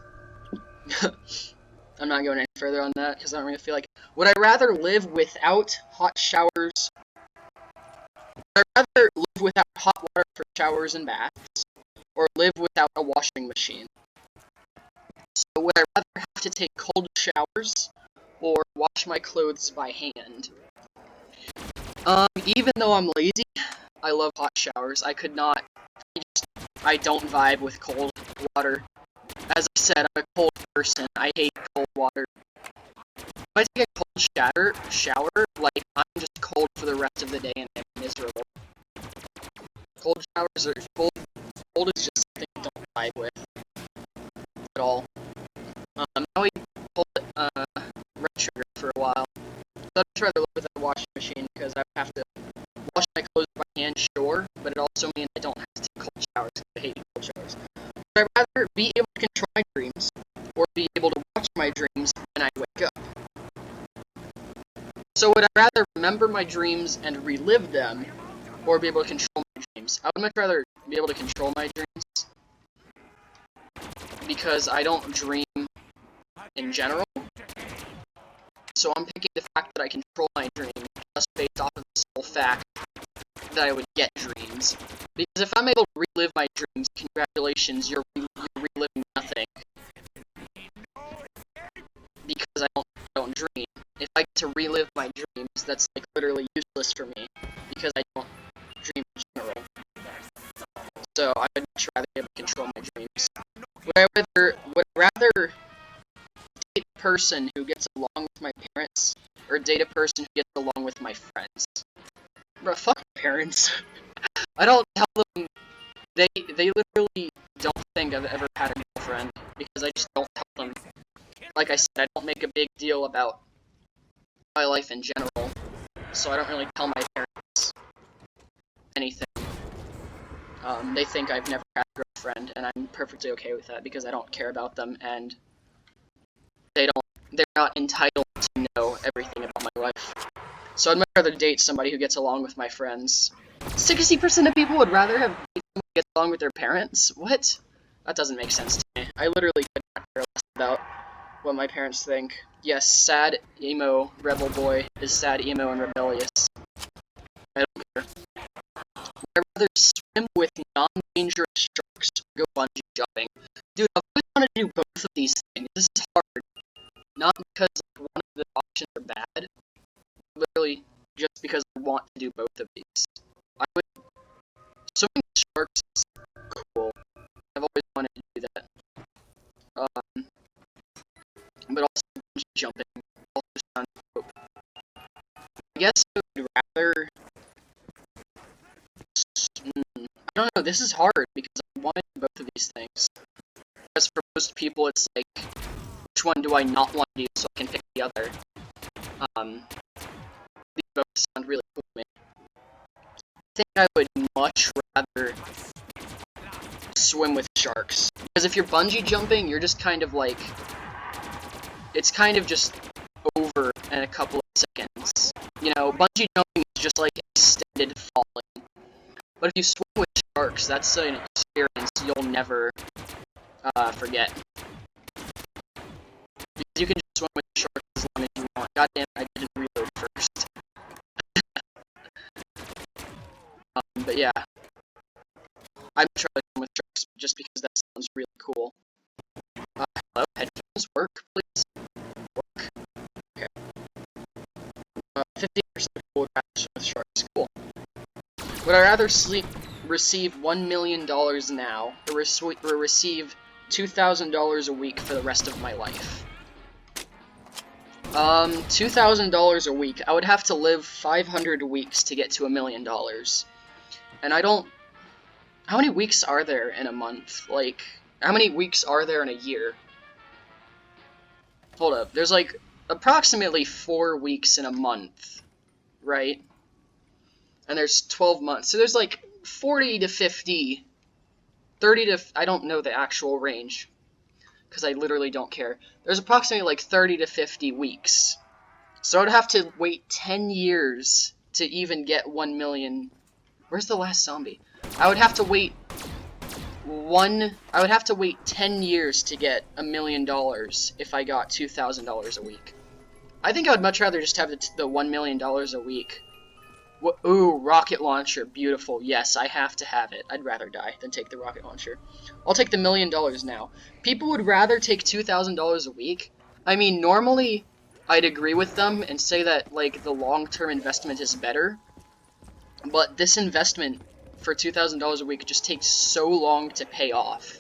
I'm not going any further on that because I don't really feel like... Would I rather live without hot showers? Would I rather live without hot water for showers and baths? Or live without a washing machine? So would I rather have to take cold showers or wash my clothes by hand? Even though I'm lazy, I love hot showers. I could not. I don't vibe with cold water. As I said, I'm a cold person. I hate cold water. If I take a cold shower, like, I'm just cold for the rest of the day and I'm miserable. Cold showers are cold is just something I don't vibe with at all. Now we pulled red sugar for a while. So I'd much rather live without a washing machine because I would have to wash my clothes by hand, sure, but it also means I don't have to take cold showers because I hate cold showers. Would I rather be able to control my dreams or be able to watch my dreams when I wake up? So would I rather remember my dreams and relive them or be able to control my dreams? I would much rather be able to control my dreams because I don't dream in general. So I'm picking the fact that I control my dream just based off of the sole fact that I would get dreams. Because if I'm able to relive my dreams, congratulations, you're reliving nothing. Because I don't dream. If I get to relive my dreams, that's like literally useless for me. Because I don't dream in general. So I would much rather be able to control my dreams. Would I rather date a person who gets along with my parents, or date a person who gets along with my friends? Bro, fuck my parents. I don't tell them. They literally don't think I've ever had a girlfriend because I just don't tell them. Like I said, I don't make a big deal about my life in general, so I don't really tell my parents anything. They think I've never had a girlfriend, and I'm perfectly okay with that because I don't care about them, and they're not entitled to know everything about my life. So I'd much rather date somebody who gets along with my friends. 60% of people would rather have dated someone who gets along with their parents? What? That doesn't make sense to me. I literally could not care less about what my parents think. Yes, sad emo rebel boy is sad emo and rebellious. I don't care. Would I rather swim with non-dangerous sharks or go bungee jumping? Dude, I've always wanted to do both of these things. This is hard. Not because one of the options are bad, literally just because I want to do both of these. Swimming with sharks is cool. I've always wanted to do that. But also bungee jumping guess I would rather... I don't know, this is hard, because I want both of these things. Because for most people, it's like, which one do I not want to do so I can pick the other? These both sound really cool to me. I think I would much rather swim with sharks. Because if you're bungee jumping, you're just kind of like... It's kind of just over in a couple of seconds. You know, bungee jumping is just like extended falling. But if you swim with sharks, that's an experience you'll never forget. Because you can just swim with sharks as long as you want. Goddamn, I didn't reload first. But yeah. I'm trying to swim with sharks just because that sounds really cool. Hello? Headphones? Work, please? Work. Okay. 50% of people would rather swim with sharks. Cool. Would I rather receive $1 million now, or receive $2,000 a week for the rest of my life? $2,000 a week. I would have to live 500 weeks to get to $1 million. And I don't... How many weeks are there in a month? Like, how many weeks are there in a year? Hold up. There's like approximately 4 weeks in a month, right? And there's 12 months. So there's like 40 to 50, 30 to... I don't know the actual range, because I literally don't care. There's approximately like 30 to 50 weeks. So I'd have to wait 10 years to even get 1 million... Where's the last zombie? I would have to wait 10 years to get $1 million if I got $2,000 a week. I think I would much rather just have the $1 million a week. Ooh, rocket launcher, beautiful. Yes, I have to have it. I'd rather die than take the rocket launcher. I'll take the $1 million now. People would rather take $2,000 a week. I mean, normally I'd agree with them and say that like the long-term investment is better. But this investment for $2,000 a week just takes so long to pay off.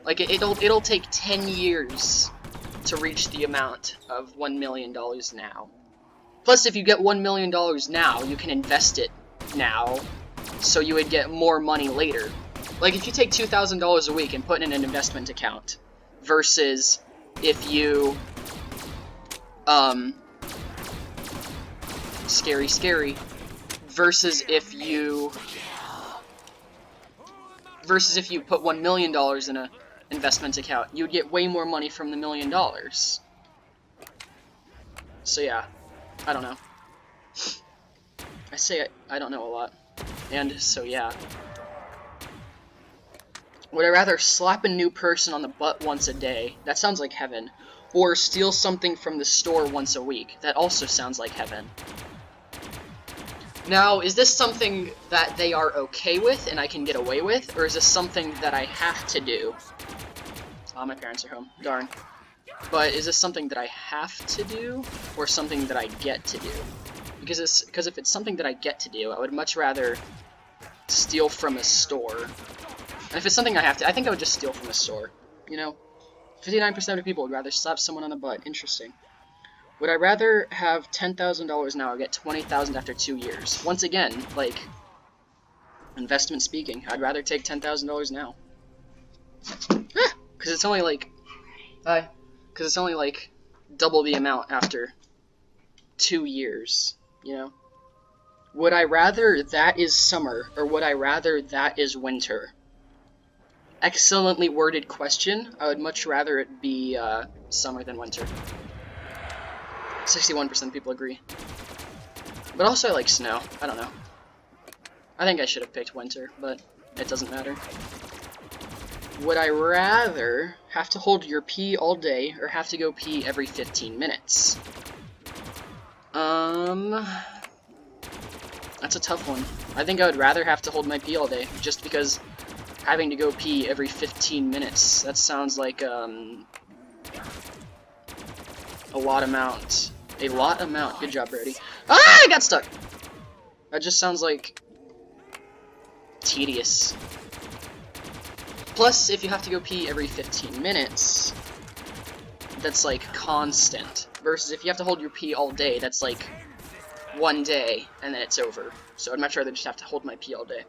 Like it'll take 10 years to reach the amount of $1 million now. Plus, if you get $1 million now, you can invest it now, so you would get more money later. Like if you take $2,000 a week and put in an investment account, versus if you scary. Versus if you put $1 million in an investment account, you would get way more money from the $1 million. So yeah, I don't know. I say I don't know a lot. And so yeah. Would I rather slap a new person on the butt once a day? That sounds like heaven. Or steal something from the store once a week? That also sounds like heaven. Now, is this something that they are okay with and I can get away with, or is this something that I have to do? Oh, my parents are home. Darn. But is this something that I have to do, or something that I get to do? Because if it's something that I get to do, I would much rather steal from a store. And if it's something I have to, I think I would just steal from a store. You know? 59% of people would rather slap someone on the butt. Interesting. Would I rather have $10,000 now or get $20,000 after 2 years? Once again, like, investment speaking, I'd rather take $10,000 now. Because it's only like... Because it's only like double the amount after 2 years, you know? Would I rather that is summer, or would I rather that is winter? Excellently worded question. I would much rather it be summer than winter. 61% of people agree. But also I like snow. I don't know. I think I should have picked winter, but it doesn't matter. Would I rather have to hold your pee all day or have to go pee every 15 minutes? That's a tough one. I think I would rather have to hold my pee all day, just because having to go pee every 15 minutes, that sounds like, a lot amount. A lot amount. Good job, Brady. Ah, I got stuck! That just sounds like tedious. Plus, if you have to go pee every 15 minutes, that's like constant. Versus if you have to hold your pee all day, that's like one day, and then it's over. So I'd much rather just have to hold my pee all day.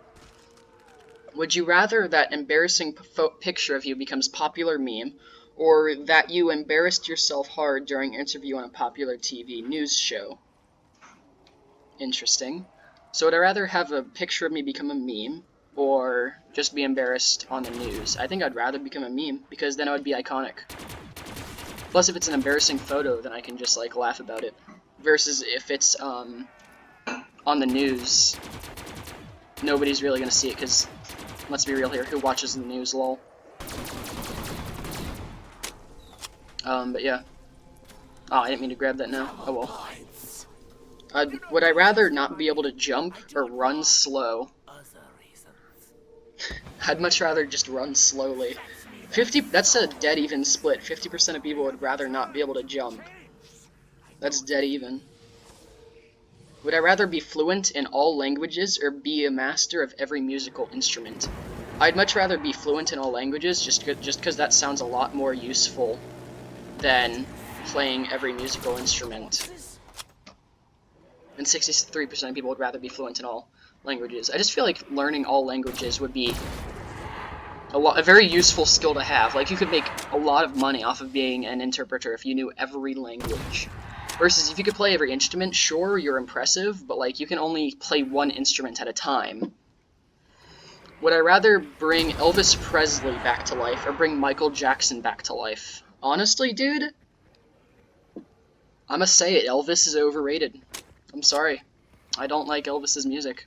Would you rather that embarrassing picture of you becomes popular meme, or that you embarrassed yourself hard during an interview on a popular TV news show? Interesting. So would I rather have a picture of me become a meme, or just be embarrassed on the news? I think I'd rather become a meme, because then I would be iconic. Plus, if it's an embarrassing photo, then I can just, like, laugh about it. Versus if it's, on the news, nobody's really gonna see it, because, let's be real here, who watches the news, lol. But yeah. Oh, I didn't mean to grab that now. Oh well. Would I rather not be able to jump or run slow? I'd much rather just run slowly. That's a dead even split. 50% of people would rather not be able to jump. That's dead even. Would I rather be fluent in all languages or be a master of every musical instrument? I'd much rather be fluent in all languages just because that sounds a lot more useful than playing every musical instrument. And 63% of people would rather be fluent in all languages. I just feel like learning all languages would be a very useful skill to have. Like, you could make a lot of money off of being an interpreter if you knew every language. Versus if you could play every instrument, sure, you're impressive, but like, you can only play one instrument at a time. Would I rather bring Elvis Presley back to life or bring Michael Jackson back to life? Honestly, dude, I'ma say it, Elvis is overrated. I'm sorry. I don't like Elvis's music.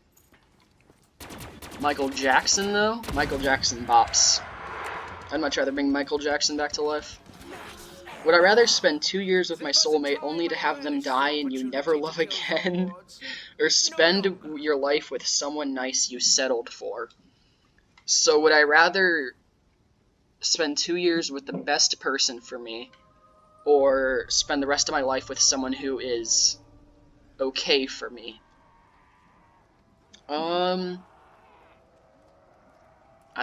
Michael Jackson, though? Michael Jackson bops. I'd much rather bring Michael Jackson back to life. Would I rather spend 2 years with my soulmate only to have them die and you never love again? Or spend your life with someone nice you settled for? So would I rather spend 2 years with the best person for me, or spend the rest of my life with someone who is okay for me? I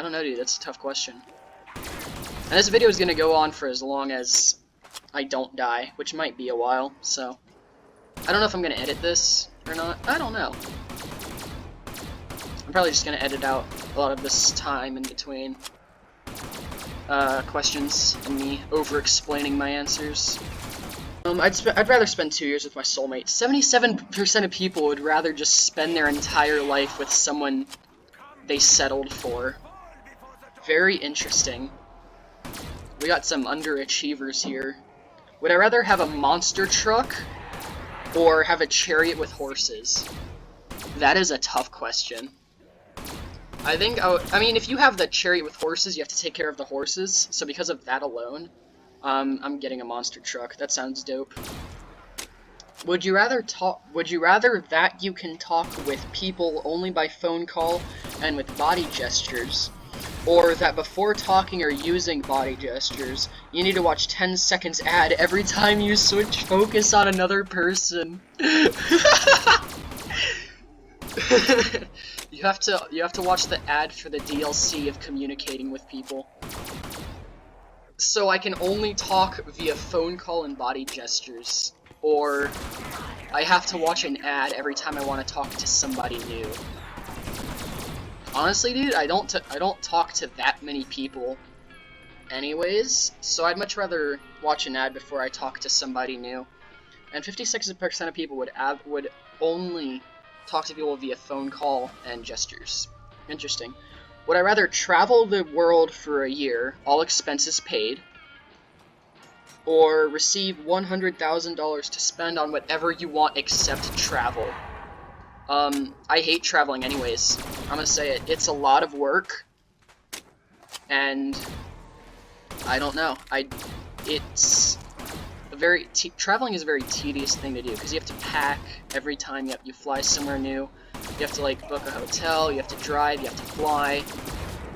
don't know, dude. That's a tough question. And this video is gonna go on for as long as I don't die, which might be a while, so I don't know if I'm gonna edit this or not. I don't know. I'm probably just gonna edit out a lot of this time in between questions and me over-explaining my answers. I'd rather spend 2 years with my soulmate. 77% of people would rather just spend their entire life with someone they settled for. Very interesting. We got some underachievers here. Would I rather have a monster truck or have a chariot with horses? That is a tough question. I think, I mean, if you have the chariot with horses, you have to take care of the horses, so because of that alone, I'm getting a monster truck. That sounds dope. Would you rather that you can talk with people only by phone call and with body gestures, or that before talking or using body gestures, you need to watch 10 seconds ad every time you switch focus on another person? You have to watch the ad for the DLC of communicating with people. So I can only talk via phone call and body gestures, or I have to watch an ad every time I want to talk to somebody new. Honestly, dude, I don't talk to that many people anyways, so I'd much rather watch an ad before I talk to somebody new. And 56% of people would only talk to people via phone call and gestures. Interesting. Would I rather travel the world for a year, all expenses paid, or receive $100,000 to spend on whatever you want except travel? I hate traveling anyways. I'm gonna say it. It's a lot of work, and I don't know. Traveling is a very tedious thing to do, because you have to pack every time you fly somewhere new. You have to, like, book a hotel, you have to drive, you have to fly.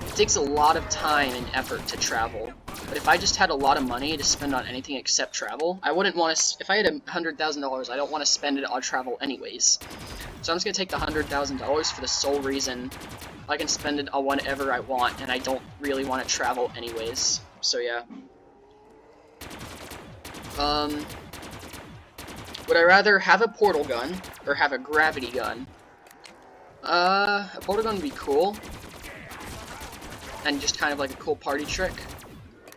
It takes a lot of time and effort to travel. But if I just had a lot of money to spend on anything except travel, I wouldn't want to. If I had $100,000, I don't want to spend it on travel anyways. So I'm just gonna take the $100,000 for the sole reason I can spend it on whatever I want, and I don't really want to travel anyways. So yeah. Would I rather have a portal gun or have a gravity gun? A portal gun would be cool. And just kind of like a cool party trick.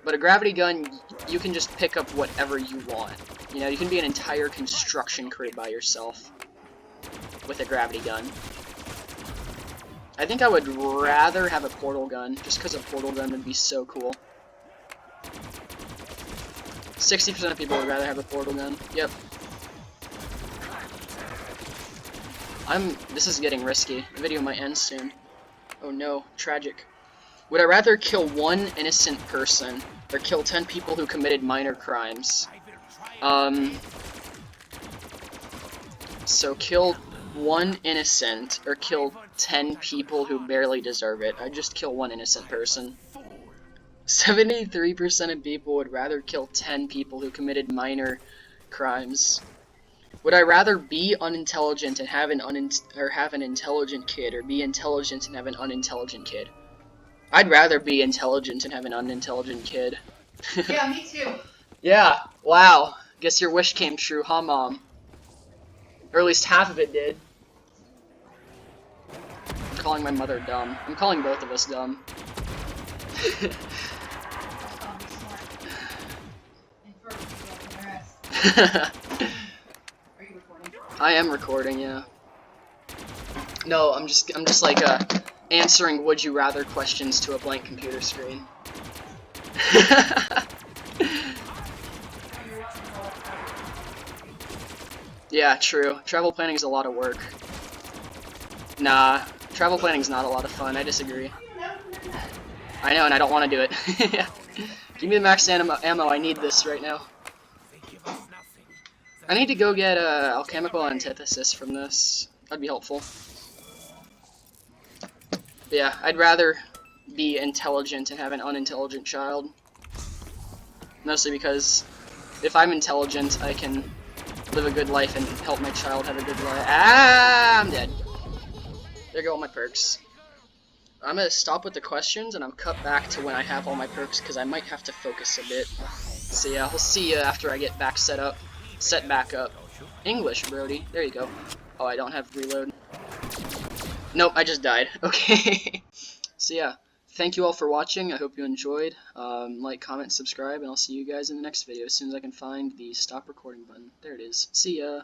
But a gravity gun, you can just pick up whatever you want. You know, you can be an entire construction crew by yourself with a gravity gun. I think I would rather have a portal gun, just because a portal gun would be so cool. 60% of people would rather have a portal gun. Yep. This is getting risky. The video might end soon. Oh no, tragic. Would I rather kill one innocent person or kill 10 people who committed minor crimes? So kill one innocent or kill 10 people who barely deserve it. I'd just kill one innocent person. 73% of people would rather kill 10 people who committed minor crimes. Would I rather be unintelligent and have an intelligent kid, or be intelligent and have an unintelligent kid? I'd rather be intelligent and have an unintelligent kid. Yeah, me too. Yeah, wow. Guess your wish came true, huh, Mom? Or at least half of it did. I'm calling my mother dumb. I'm calling both of us dumb. Are you recording? I am recording, yeah. No, I'm just like answering would you rather questions to a blank computer screen. Yeah, true. Travel planning is a lot of work. Nah, travel planning is not a lot of fun. I disagree. I know, and I don't want to do it. Yeah. Give me the max ammo. I need this right now. I need to go get alchemical antithesis from this. That'd be helpful. But yeah, I'd rather be intelligent and have an unintelligent child. Mostly because if I'm intelligent, I can live a good life and help my child have a good life. Ah, I'm dead. There go all my perks. I'm gonna stop with the questions and I'll cut back to when I have all my perks because I might have to focus a bit. So yeah, we'll see you after I get back set back up. English, Brody. There you go. Oh, I don't have reload. Nope, I just died. Okay. So yeah, thank you all for watching. I hope you enjoyed. Like, comment, subscribe, and I'll see you guys in the next video as soon as I can find the stop recording button. There it is. See ya.